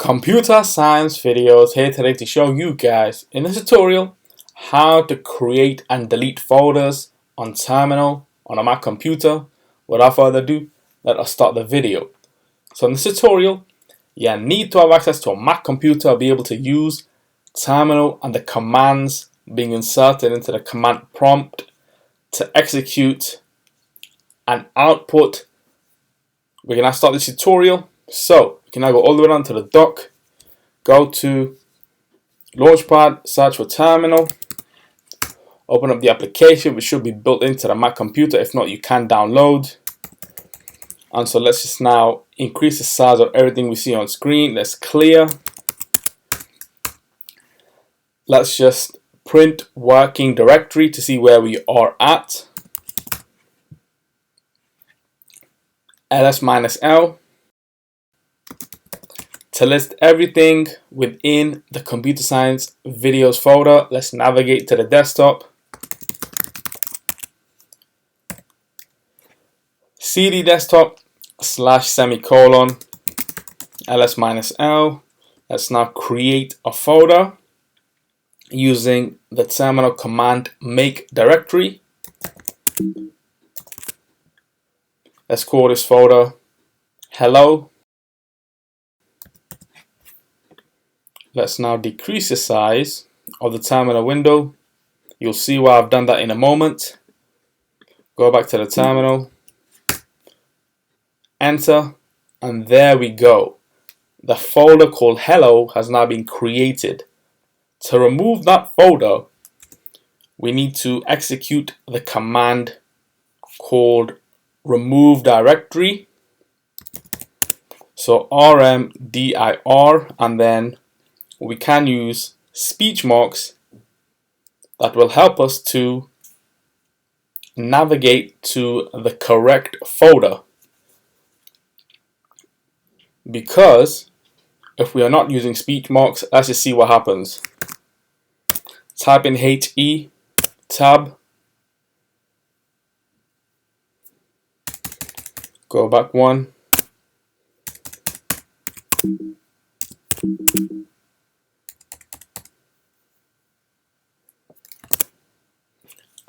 Computer science videos here today to show you guys in this tutorial how to create and delete folders on terminal on a Mac computer. Without further ado, let us start the video. So in this tutorial, you need to have access to a Mac computer to be able to use terminal and the commands being inserted into the command prompt to execute an output. We're gonna start this tutorial. So we can now go all the way down to the dock, go to Launchpad, search for terminal, open up the application which should be built into the Mac computer. If not, you can download. And so let's just now increase the size of everything we see on screen. Let's clear. Let's just print working directory to see where we are at. ls-l to list everything within the computer science videos folder. Let's navigate to the desktop. cd desktop /semicolon ls-l. Let's now create a folder using the terminal command make directory. Let's call this folder hello. Let's now decrease the size of the terminal window. You'll see why I've done that in a moment. Go back to the terminal, enter, and there we go. The folder called hello has now been created. To remove that folder, we need to execute the command called remove directory. So rmdir, and then we can use speech marks that will help us to navigate to the correct folder. Because if we are not using speech marks, let's just see what happens. Type in HE tab, go back one,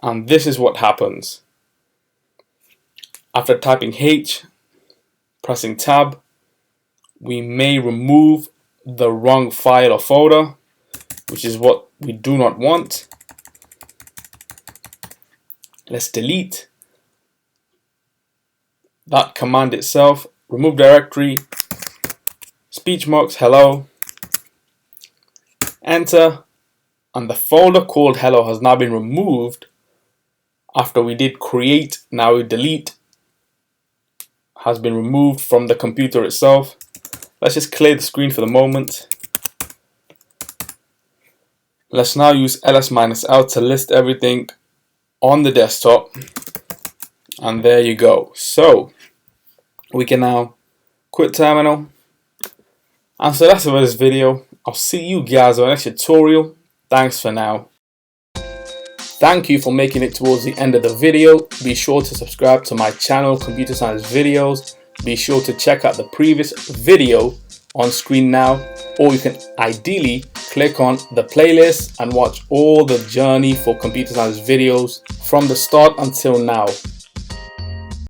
and this is what happens. After typing H, pressing tab, we may remove the wrong file or folder, which is what we do not want. Let's delete that command itself, remove directory, speech marks hello, enter, and the folder called hello has now been removed. After we did create, now we delete, has been removed from the computer itself. Let's just clear the screen for the moment. Let's now use ls-l to list everything on the desktop. And there you go. So we can now quit terminal. And so that's it for this video. I'll see you guys on the next tutorial. Thanks for now. Thank you for making it towards the end of the video. Be sure to subscribe to my channel, Computer Science Videos. Be sure to check out the previous video on screen now, or you can ideally click on the playlist and watch all the journey for computer science videos from the start until now.